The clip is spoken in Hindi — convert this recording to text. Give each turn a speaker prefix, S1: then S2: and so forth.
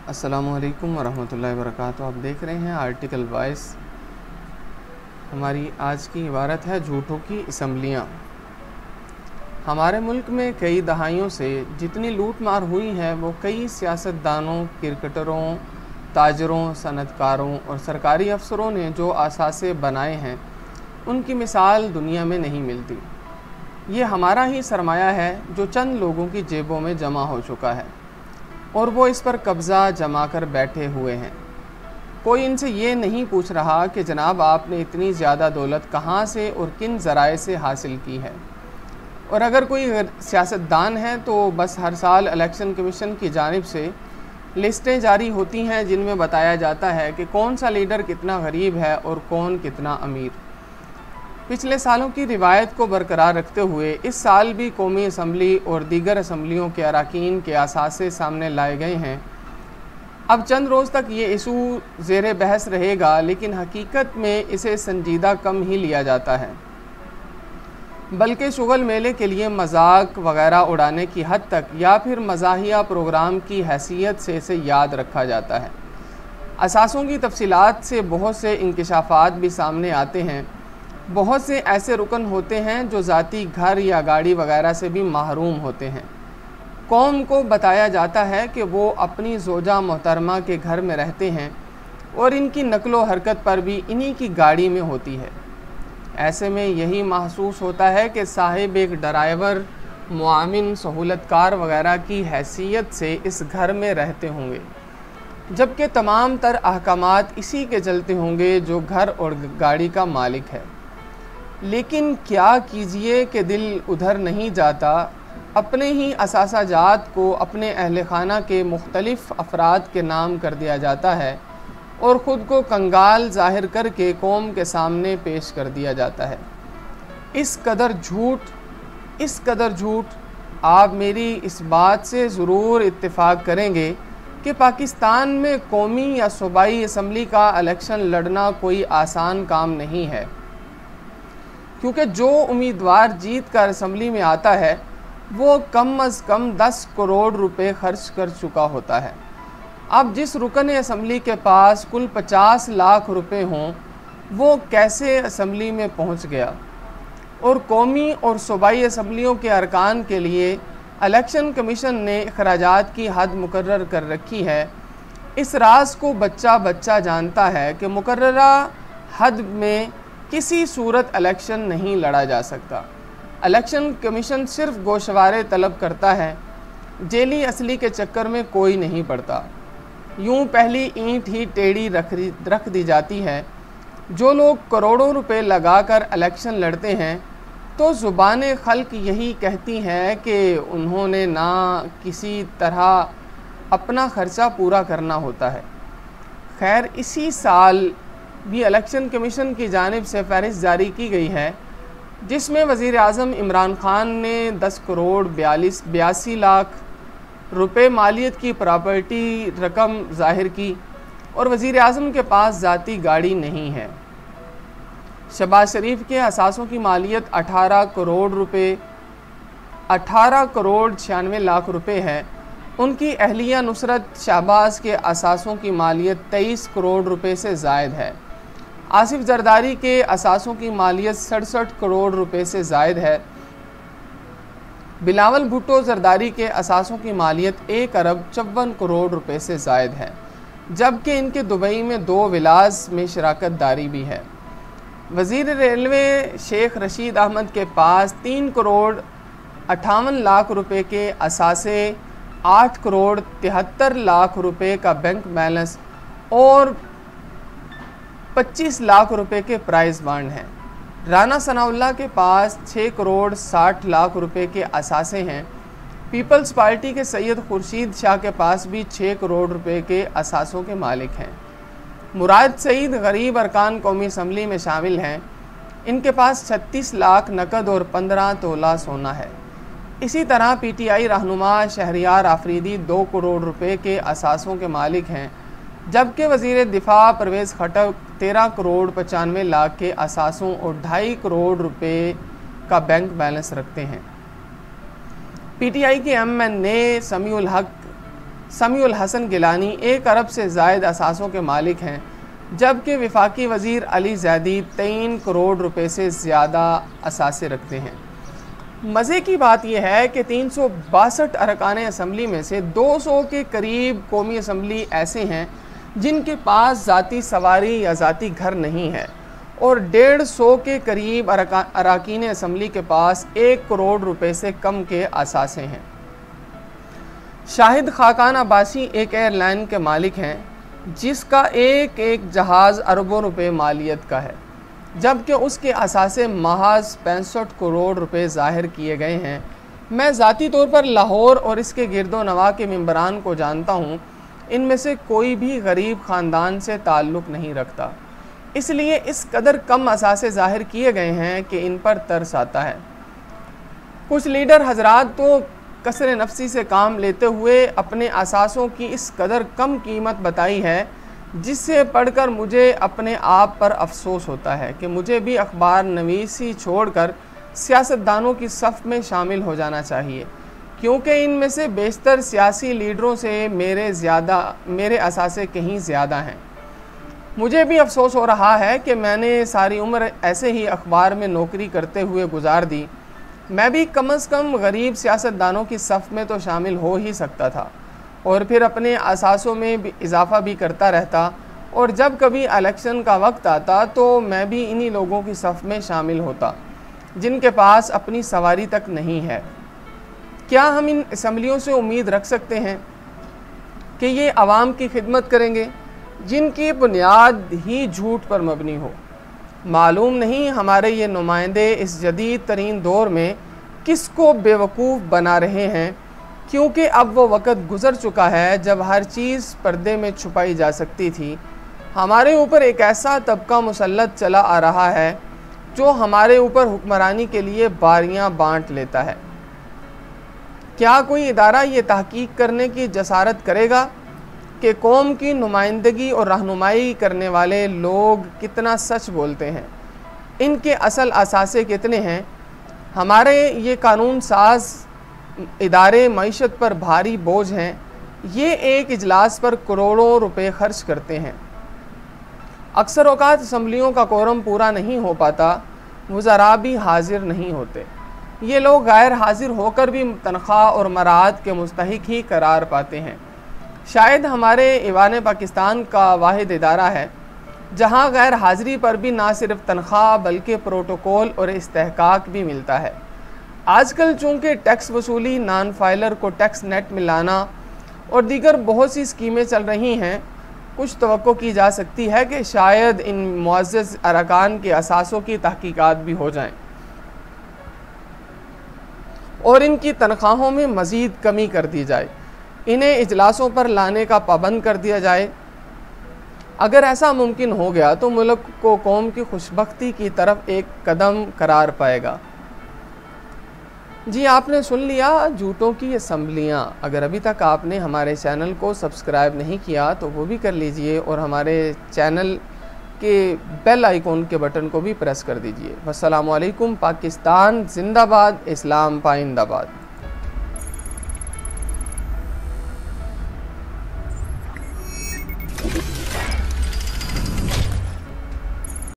S1: अस्सलामुअलैकुम वरहमतुल्लाहि वबरकातुहू। आप देख रहे हैं आर्टिकल वॉइस। हमारी आज की इबारत है झूठों की असम्बलियाँ। हमारे मुल्क में कई दहाइयों से जितनी लूट मार हुई है वो कई सियासतदानों, क्रिकेटरों, ताजरों, सनतकारों और सरकारी अफसरों ने जो असासे बनाए हैं उनकी मिसाल दुनिया में नहीं मिलती। ये हमारा ही सरमाया है जो चंद लोगों की जेबों में जमा हो चुका है और वो इस पर कब्ज़ा जमा कर बैठे हुए हैं। कोई इनसे ये नहीं पूछ रहा कि जनाब आपने इतनी ज़्यादा दौलत कहाँ से और किन ज़राए से हासिल की है। और अगर कोई सियासतदान है तो बस हर साल इलेक्शन कमीशन की जानिब से लिस्टें जारी होती हैं जिनमें बताया जाता है कि कौन सा लीडर कितना गरीब है और कौन कितना अमीर। पिछले सालों की रिवायत को बरकरार रखते हुए इस साल भी कौमी असम्बली और दीगर असम्बलियों के अरकान के असासे सामने लाए गए हैं। अब चंद रोज़ तक ये इशू ज़ेर बहस रहेगा, लेकिन हकीकत में इसे संजीदा कम ही लिया जाता है, बल्कि शुगल मेले के लिए मजाक वगैरह उड़ाने की हद तक या फिर मज़ाहिया प्रोग्राम की हैसियत से इसे याद रखा जाता है। असासों की तफसीलात से बहुत से इंकशाफात भी सामने आते हैं। बहुत से ऐसे रुकन होते हैं जो ज़ाती घर या गाड़ी वगैरह से भी महरूम होते हैं। कौम को बताया जाता है कि वो अपनी ज़ोजा मोहतरमा के घर में रहते हैं और इनकी नकलो हरकत पर भी इन्हीं की गाड़ी में होती है। ऐसे में यही महसूस होता है कि साहिब एक ड्राइवर, मुआविन, सहूलतकार वगैरह की हैसियत से इस घर में रहते होंगे, जबकि तमाम तर अहकामात इसी के चलते होंगे जो घर और गाड़ी का मालिक है। लेकिन क्या कीजिए कि दिल उधर नहीं जाता। अपने ही असासाजात को अपने अहल खाना के मुख्तलिफ़ अफराद के नाम कर दिया जाता है और ख़ुद को कंगाल ज़ाहिर करके कौम के सामने पेश कर दिया जाता है। इस कदर झूठ आप मेरी इस बात से ज़रूर इत्तेफाक करेंगे कि पाकिस्तान में कौमी या सूबाई असम्बली का इलेक्शन लड़ना कोई आसान काम नहीं है, क्योंकि जो उम्मीदवार जीत कर असम्बली में आता है वो कम अज़ कम 10 करोड़ रुपए खर्च कर चुका होता है। अब जिस रुकन असम्बली के पास कुल 50 लाख रुपए हों वो कैसे असम्बली में पहुंच गया। और कौमी और सूबाई असम्बलियों के अरकान के लिए इलेक्शन कमीशन ने अखराजात की हद मुकर्रर कर रखी है। इस राज को बच्चा बच्चा जानता है कि मुकर्ररा हद में किसी सूरत इलेक्शन नहीं लड़ा जा सकता। इलेक्शन कमीशन सिर्फ गोशवारे तलब करता है, जेली असली के चक्कर में कोई नहीं पड़ता। यूं पहली ईंट ही टेढ़ी रख दी जाती है। जो लोग करोड़ों रुपए लगाकर इलेक्शन लड़ते हैं तो ज़ुबान खल्क यही कहती हैं कि उन्होंने ना किसी तरह अपना ख़र्चा पूरा करना होता है। खैर, इसी साल भी इलेक्शन कमीशन की जानिब से फहरिस्त जारी की गई है जिसमें वज़ीर आज़म इमरान ख़ान ने 10 करोड़ 82 लाख रुपए मालियत की प्रॉपर्टी रकम ज़ाहिर की और वज़ीर आज़म के पास ज़ाती गाड़ी नहीं है। शहबाज शरीफ के असासों की मालियत 18 करोड़ 96 लाख रुपए है। उनकी अहलिया नुसरत शहबाज के असासों की मालियत 23 करोड़ रुपए से ज़ायद है। आसिफ जरदारी के असासों की मालियत 67 करोड़ रुपए से ज़ायद है। बिलावल भुट्टो जरदारी के असासों की मालियत 1 अरब 54 करोड़ रुपए से ज़ायद है, जबकि इनके दुबई में 2 विलास में शराकत दारी भी है। वज़ीर रेलवे शेख रशीद अहमद के पास 3 करोड़ 58 लाख रुपए के असासे, 8 करोड़ 73 लाख रुपए का बैंक बैलेंस और 25 लाख रुपए के प्राइज़ बांड हैं। राना सनाउल्लाह के पास 6 करोड़ 60 लाख रुपए के असासे हैं। पीपल्स पार्टी के सैयद खुर्शीद शाह के पास भी 6 करोड़ रुपए के असासों के मालिक हैं। मुराद सईद गरीब अरकान कौमी असम्बली में शामिल हैं। इनके पास 36 लाख नकद और 15 तोला सोना है। इसी तरह पीटीआई रहनुमा शहरियार आफरीदी 2 करोड़ रुपए के असासों के मालिक हैं, जबकि वज़ीर दिफा परवेज़ खटक 13 करोड़ 95 लाख के असासों और 2.5 करोड़ रुपए का बैंक बैलेंस रखते हैं। PTI के MNA समीउल हसन गिलानी 1 अरब से ज़ायद असासों के मालिक हैं, जबकि वफाकी वज़ीर अली ज़ैदी 3 करोड़ रुपए से ज़्यादा असासे रखते हैं। मज़े की बात यह है कि 362 अरकान असम्बली में से 200 के करीब कौमी असम्बली ऐसे हैं जिनके पास ज़ाती सवारी या ज़ाती घर नहीं है, और 150 के करीब अरकान असम्बली के पास 1 करोड़ रुपए से कम के असासे हैं। शाहिद खाकान अब्बासी एक एयरलाइन के मालिक हैं जिसका एक जहाज़ अरबों रुपए मालियत का है, जबकि उसके असासे महज 65 करोड़ रुपए ज़ाहिर किए गए हैं। मैं ज़ाती तौर पर लाहौर और इसके गिरदो नवा के मेंबरान को जानता हूँ, इनमें से कोई भी गरीब ख़ानदान से ताल्लुक़ नहीं रखता, इसलिए इस कदर कम असासे ज़ाहिर किए गए हैं कि इन पर तरस आता है। कुछ लीडर हजरात तो कसर नफसी से काम लेते हुए अपने असासों की इस कदर कम कीमत बताई है, जिससे पढ़कर मुझे अपने आप पर अफसोस होता है कि मुझे भी अखबार नवीसी छोड़कर सियासतदानों की सफ़ में शामिल हो जाना चाहिए, क्योंकि इनमें से बेशतर सियासी लीडरों से मेरे असासे कहीं ज़्यादा हैं। मुझे भी अफसोस हो रहा है कि मैंने सारी उम्र ऐसे ही अखबार में नौकरी करते हुए गुजार दी। मैं भी कम से कम गरीब सियासतदानों की सफ़ में तो शामिल हो ही सकता था, और फिर अपने असासों में भी इजाफ़ा भी करता रहता, और जब कभी इलेक्शन का वक्त आता तो मैं भी इन्हीं लोगों की सफ़ में शामिल होता जिनके पास अपनी सवारी तक नहीं है। क्या हम इन असम्बलियों से उम्मीद रख सकते हैं कि ये आवाम की खिदमत करेंगे जिनकी बुनियाद ही झूठ पर मबनी हो? मालूम नहीं हमारे ये नुमाइंदे इस जदीद तरीन दौर में किसको बेवकूफ़ बना रहे हैं, क्योंकि अब वो वक़्त गुज़र चुका है जब हर चीज़ पर्दे में छुपाई जा सकती थी। हमारे ऊपर एक ऐसा तबका मुसल्लत चला आ रहा है जो हमारे ऊपर हुक्मरानी के लिए बारियां बांट लेता है। क्या कोई इदारा ये तहकीक करने की जसारत करेगा कि कौम की नुमाइंदगी और रहनुमाई करने वाले लोग कितना सच बोलते हैं, इनके असल असासे कितने हैं? हमारे ये कानून साज इदारे मईशत पर भारी बोझ हैं। ये एक इजलास पर करोड़ों रुपए खर्च करते हैं। अक्सर औकात असम्बलियों का कोरम पूरा नहीं हो पाता, वज़रा भी हाजिर नहीं होते। ये लोग गैर हाजिर होकर भी तनख्वाह और मराद के मुस्तहिक ही करार पाते हैं। शायद हमारे ईवान पाकिस्तान का वाहिद इदारा है जहाँ गैर हाज़िरी पर भी ना सिर्फ तनख्वाह बल्कि प्रोटोकॉल और इस्तेहकाक भी मिलता है। आजकल चूँकि टैक्स वसूली, नॉन फाइलर को टैक्स नेट में लाना और दीगर बहुत सी स्कीमें चल रही हैं, कुछ तवक्को की जा सकती है कि शायद इन मुअज़्ज़ज़ अरकान के असासों की तहकीकात भी हो जाएं और इनकी तनख्वाहों में मज़ीद कमी कर दी जाए, इन्हें इजलासों पर लाने का पाबंद कर दिया जाए। अगर ऐसा मुमकिन हो गया तो मुल्क को कौम की खुशबख्ती की तरफ एक कदम करार पाएगा। जी, आपने सुन लिया झूठों की असम्बलियाँ। अगर अभी तक आपने हमारे चैनल को सब्सक्राइब नहीं किया तो वो भी कर लीजिए और हमारे चैनल के बेल आइकॉन के बटन को भी प्रेस कर दीजिए। अस्सलामु अलैकुम। पाकिस्तान जिंदाबाद, इस्लाम पाइंदाबाद।